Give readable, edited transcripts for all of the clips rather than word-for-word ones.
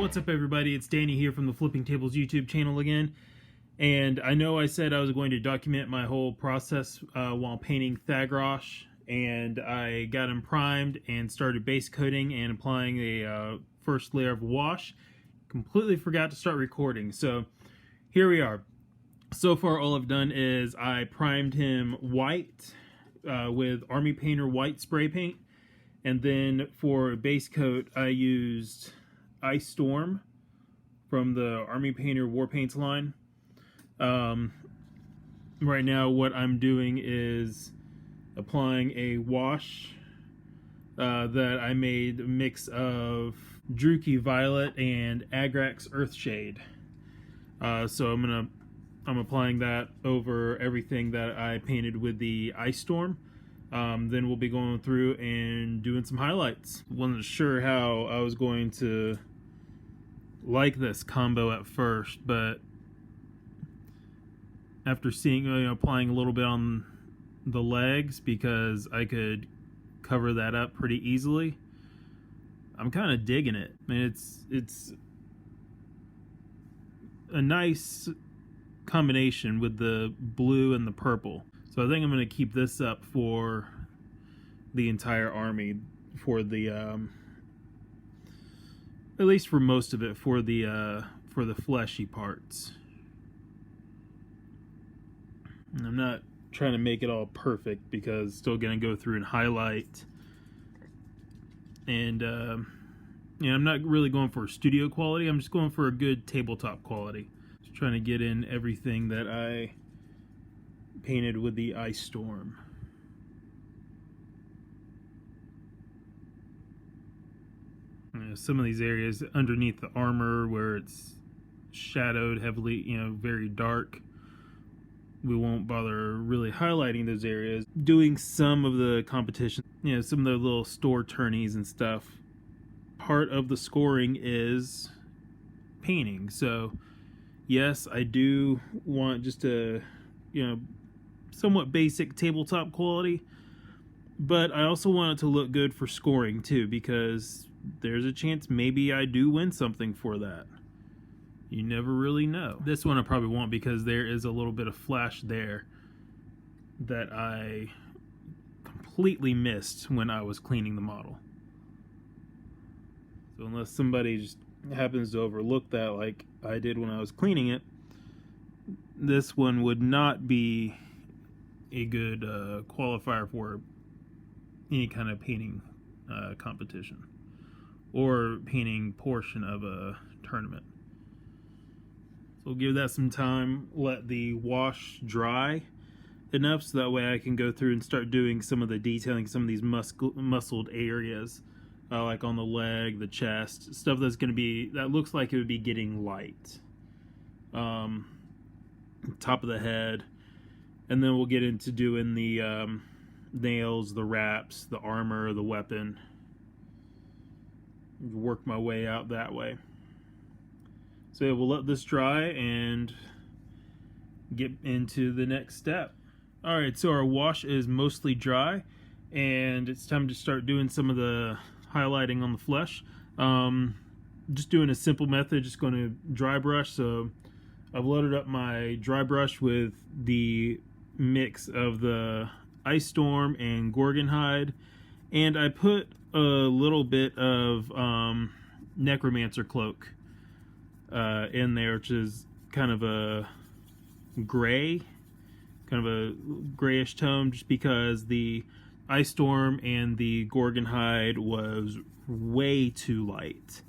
What's up, everybody? It's Danny here from the Flipping Tables YouTube channel again. And I know I said I was going to document my whole process while painting Thagrosh, and I got him primed and started base coating and applying a first layer of wash. Completely forgot to start recording, so here we are. So far all I've done is I primed him white with Army Painter white spray paint, and then for base coat I used Ice Storm from the Army Painter War Paints line. Right now what I'm doing is applying a wash that I made a mix of Druchii Violet and Agrax Earthshade. So I'm applying that over everything that I painted with the Ice Storm. Then we'll be going through and doing some highlights. Wasn't sure how I was going to like this combo at first, but after seeing, applying a little bit on the legs because I could cover that up pretty easily, I'm kind of digging it. I mean, it's a nice combination with the blue and the purple. So I think I'm going to keep this up for the entire army, for the at least for most of it, for the fleshy parts. And I'm not trying to make it all perfect because still going to go through and highlight. And I'm not really going for studio quality. I'm just going for a good tabletop quality. Just trying to get in everything that I painted with the Ice Storm. Some of these areas underneath the armor where it's shadowed heavily, very dark, we won't bother really highlighting those areas. Doing some of the competition, some of the little store tourneys and stuff, part of the scoring is painting. So yes, I do want just a somewhat basic tabletop quality, but I also want it to look good for scoring too, because there's a chance maybe I do win something for that. You never really know. This one I probably won't, because there is a little bit of flash there that I completely missed when I was cleaning the model. So unless somebody just happens to overlook that like I did when I was cleaning it, this one would not be a good qualifier for any kind of painting competition or painting portion of a tournament. So we'll give that some time, let the wash dry enough so that way I can go through and start doing some of the detailing, some of these muscled areas, like on the leg, the chest, stuff that's going to be, that looks like it would be getting light. Top of the head, and then we'll get into doing the nails, the wraps, the armor, the weapon. Work my way out that way. So yeah, we'll let this dry and get into the next step. Alright, so our wash is mostly dry, and it's time to start doing some of the highlighting on the flesh. Just doing a simple method, just going to dry brush. So I've loaded up my dry brush with the mix of the Ice Storm and Gorgon Hide, and I put a little bit of Necromancer Cloak in there, which is kind of a gray, kind of a grayish tone, just because the Ice Storm and the Gorgon Hide was way too light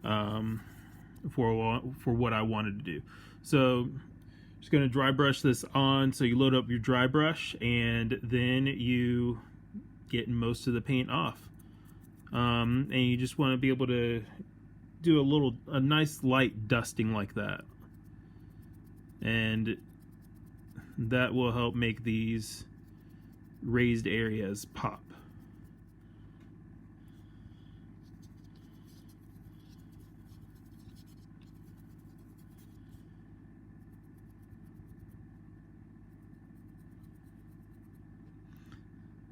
for what I wanted to do. So just going to dry brush this on. So you load up your dry brush and then you get most of the paint off. And you just want to be able to do a nice light dusting like that. And that will help make these raised areas pop.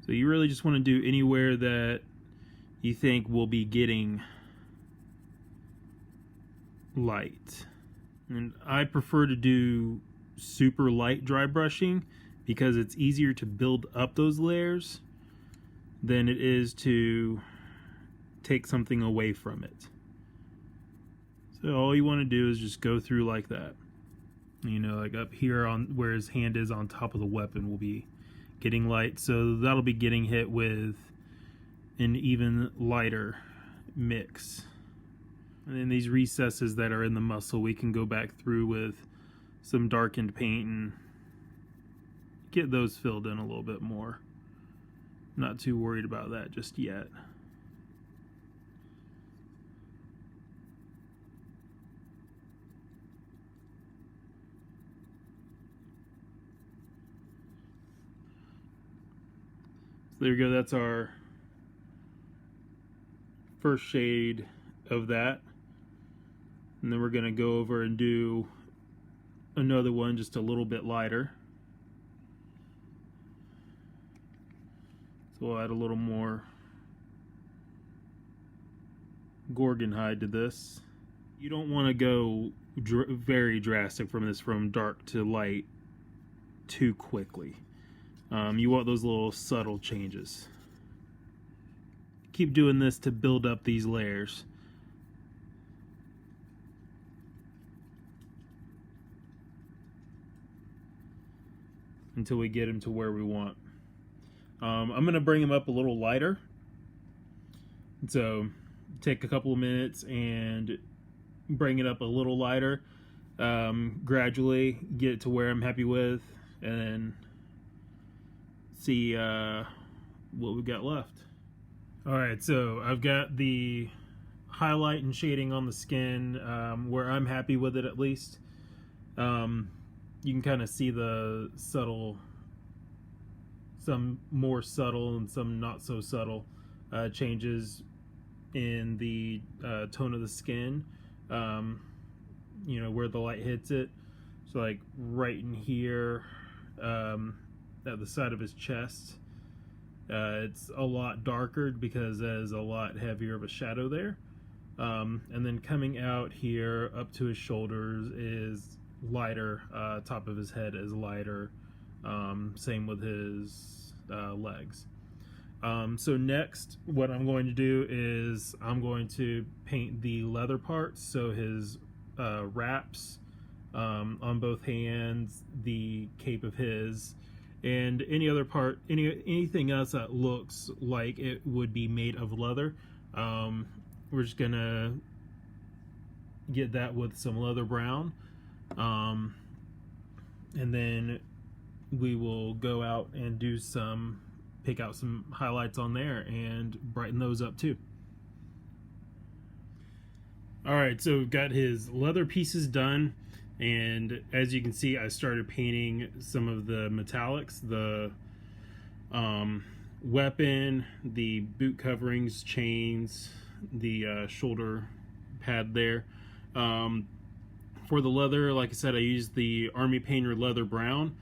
So you really just want to do anywhere that you think will be getting light. And I prefer to do super light dry brushing because it's easier to build up those layers than it is to take something away from it. So all you want to do is just go through like that. You know, like up here on where his hand is on top of the weapon will be getting light, so that'll be getting hit with an even lighter mix. And then these recesses that are in the muscle, we can go back through with some darkened paint and get those filled in a little bit more. Not too worried about that just yet. So there you go, that's our first shade of that. And then we're going to go over and do another one just a little bit lighter. So we'll add a little more Gorgon hide to this. You don't want to go very drastic from this, from dark to light, too quickly. You want those little subtle changes. Keep doing this to build up these layers. Until we get him to where we want. I'm going to bring him up a little lighter. So take a couple of minutes and bring it up a little lighter. Gradually get it to where I'm happy with, and then see what we've got left. Alright, so I've got the highlight and shading on the skin where I'm happy with it, at least. You can kind of see the subtle, some more subtle and some not so subtle changes in the tone of the skin, you know, where the light hits it. So like right in here at the side of his chest, it's a lot darker because there's a lot heavier of a shadow there. And then coming out here up to his shoulders is lighter, top of his head is lighter, same with his legs. So next what I'm going to do is I'm going to paint the leather parts, so his wraps on both hands, the cape of his, and any other part, anything else that looks like it would be made of leather. We're just gonna get that with some leather brown, and then we will go out and do some, pick out some highlights on there and brighten those up too. Alright, so we've got his leather pieces done, and as you can see I started painting some of the metallics, the weapon, the boot coverings, chains, the shoulder pad there. For the leather, like I said, I used the Army Painter Leather Brown,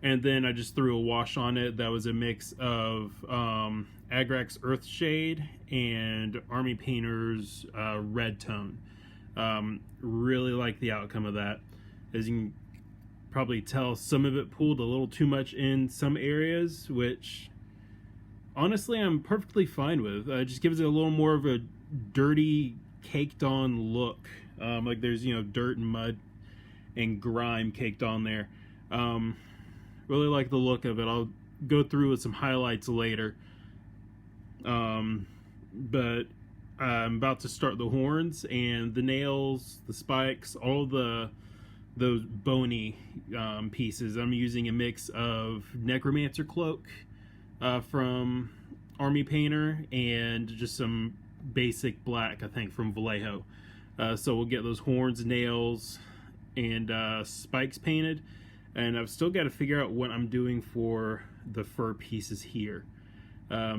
and then I just threw a wash on it that was a mix of Agrax Earthshade and Army Painter's Red Tone. Really like the outcome of that. As you can probably tell, some of it pulled a little too much in some areas, which honestly I'm perfectly fine with. It just gives it a little more of a dirty, caked on look. Like there's, you know, dirt and mud and grime caked on there. Really like the look of it. I'll go through with some highlights later. But I'm about to start the horns and the nails, the spikes, all those bony pieces. I'm using a mix of Necromancer Cloak from Army Painter and just some basic black, I think, from Vallejo. So we'll get those horns, nails, and spikes painted. And I've still got to figure out what I'm doing for the fur pieces here.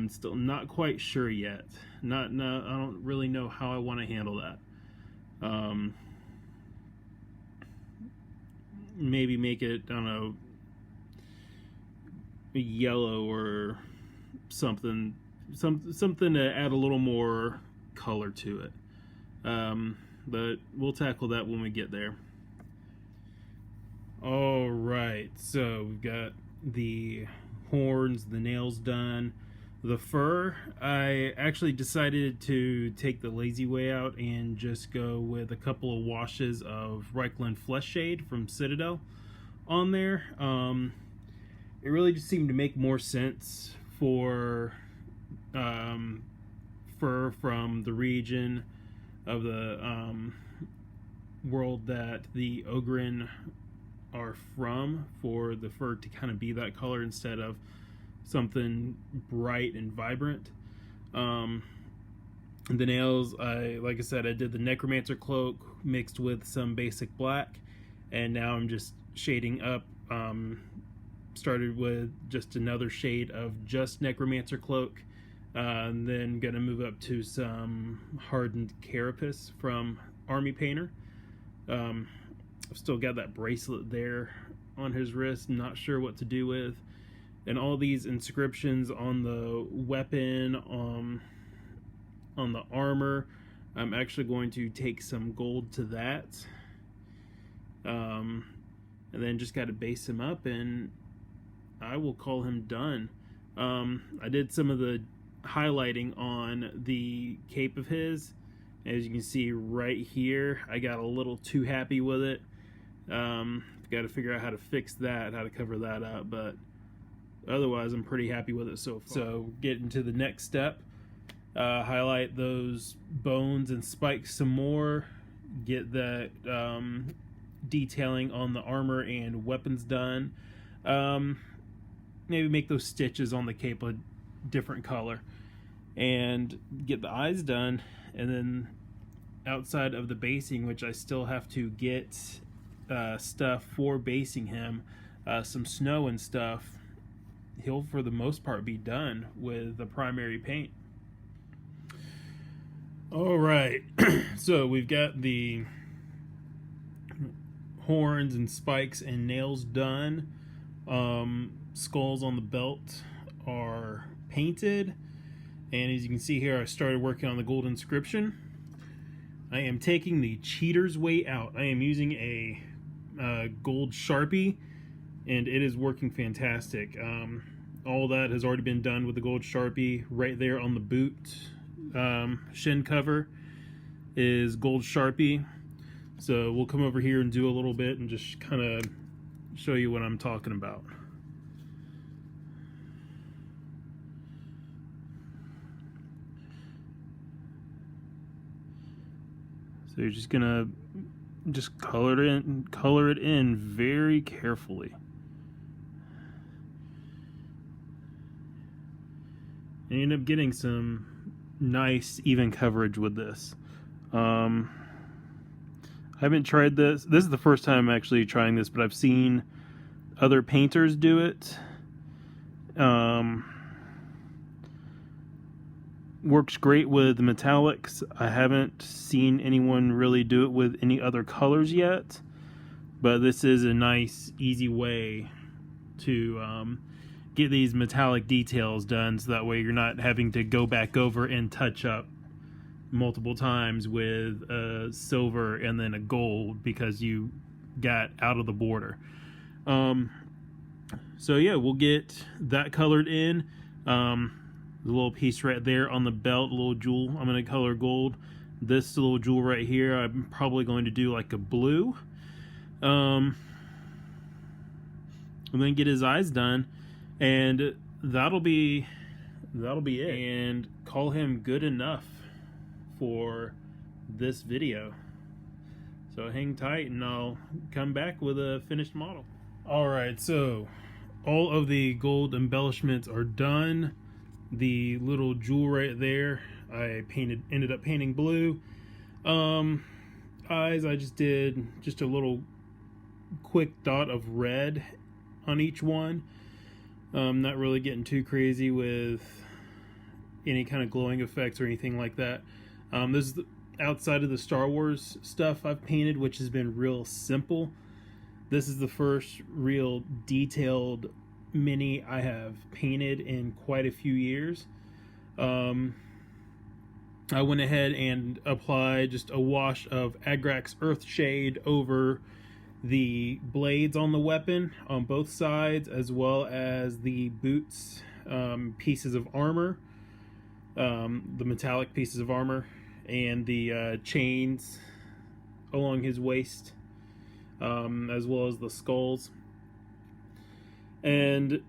Still not quite sure yet. I don't really know how I want to handle that. Maybe make it, I don't know, yellow or something to add a little more color to it. but we'll tackle that when we get there. All right, so we've got the horns, the nails done. The fur, I actually decided to take the lazy way out and just go with a couple of washes of Reichland Flesh Shade from Citadel on there. It really just seemed to make more sense for fur from the region of the world that the Ogryn are from, for the fur to kind of be that color instead of something bright and vibrant. The nails, like I said, I did the Necromancer cloak mixed with some basic black, and now I'm just shading up. Started with just another shade of just Necromancer cloak, and then gonna move up to some hardened carapace from Army Painter. I've still got that bracelet there on his wrist, not sure what to do with. And all these inscriptions on the weapon, on the armor, I'm actually going to take some gold to that. And then just got to base him up, and I will call him done. I did some of the highlighting on the cape of his. As you can see right here, I got a little too happy with it. Got to figure out how to fix that, how to cover that up, but otherwise I'm pretty happy with it so far. So get into the next step, highlight those bones and spikes some more, get that detailing on the armor and weapons done. Maybe make those stitches on the cape a different color, and get the eyes done. And then outside of the basing, which I still have to get stuff for basing him, some snow and stuff, he'll for the most part be done with the primary paint. All right, so we've got the horns and spikes and nails done. Skulls on the belt are painted, and as you can see here, I started working on the gold inscription. I am taking the cheater's way out. I am using a gold Sharpie, and it is working fantastic. All that has already been done with the gold Sharpie. Right there on the boot shin cover is gold Sharpie. So we'll come over here and do a little bit and just kind of show you what I'm talking about. So you're just gonna color it in very carefully. And you end up getting some nice even coverage with this. I haven't tried this. This is the first time I'm actually trying this, but I've seen other painters do it. Works great with metallics. I haven't seen anyone really do it with any other colors yet, but this is a nice, easy way to get these metallic details done, so that way you're not having to go back over and touch up multiple times with a silver and then a gold because you got out of the border. So yeah, we'll get that colored in. The little piece right there on the belt, a little jewel, I'm going to color gold. This little jewel right here, I'm probably going to do like a blue. And then get his eyes done, and that'll be it. And call him good enough for this video. So hang tight, and I'll come back with a finished model. Alright, so all of the gold embellishments are done. The little jewel right there, I ended up painting blue. Eyes, I just did just a little quick dot of red on each one. Not really getting too crazy with any kind of glowing effects or anything like that. This is the outside of the Star Wars stuff I've painted, which has been real simple. This is the first real detailed mini I have painted in quite a few years. I went ahead and applied just a wash of Agrax Earthshade over the blades on the weapon on both sides, as well as the boots pieces of armor, the metallic pieces of armor, and the chains along his waist, as well as the skulls. And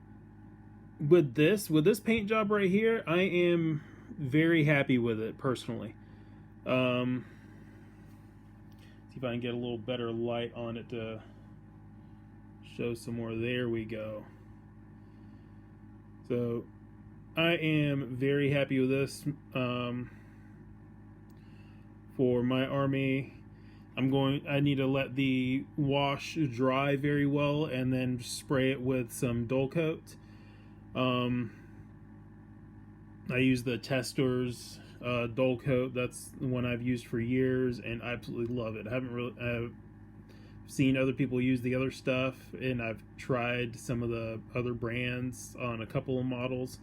with this paint job right here, I am very happy with it personally. See if I can get a little better light on it to show some more. There we go. So I am very happy with this. For my army, I need to let the wash dry very well and then spray it with some dull coat. I use the Tester's dull coat. That's the one I've used for years and I absolutely love it. I haven't really seen other people use the other stuff, and I've tried some of the other brands on a couple of models,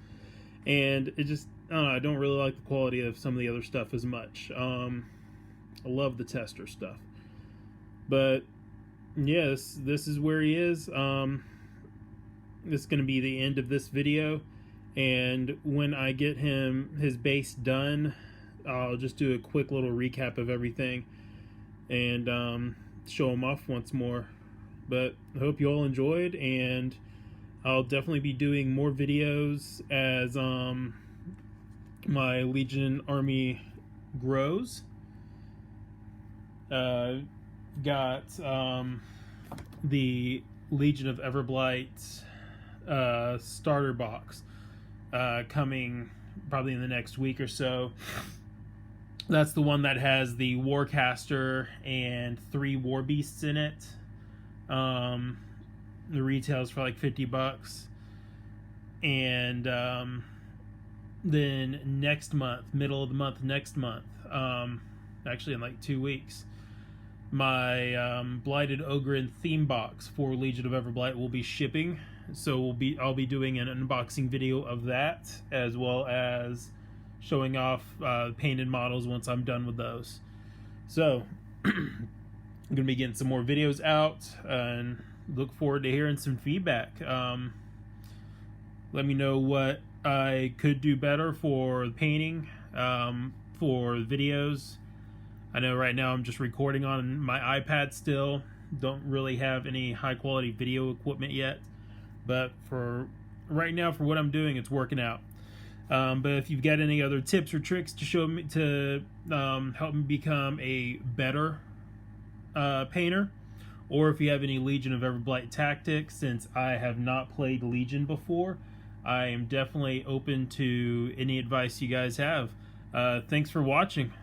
and it just, I don't really like the quality of some of the other stuff as much. I love the Tester stuff, but yes, this is where he is. This is going to be the end of this video. And when I get his base done, I'll just do a quick little recap of everything and show him off once more. But I hope you all enjoyed, and I'll definitely be doing more videos as my Legion army grows. Got the Legion of Everblight starter box coming probably in the next week or so. That's the one that has the Warcaster and 3 War Beasts in it. The retails for like $50, and then next month, middle of the month next month, actually in like 2 weeks, my Blighted Ogryn theme box for Legion of Everblight will be shipping. So I'll be doing an unboxing video of that, as well as showing off painted models once I'm done with those. So I'm gonna be getting some more videos out, and look forward to hearing some feedback. Let me know what I could do better for painting, for videos. I know right now I'm just recording on my iPad still. Don't really have any high quality video equipment yet. But for right now, for what I'm doing, it's working out. But if you've got any other tips or tricks to show me to help me become a better painter, or if you have any Legion of Everblight tactics, since I have not played Legion before, I am definitely open to any advice you guys have. Thanks for watching.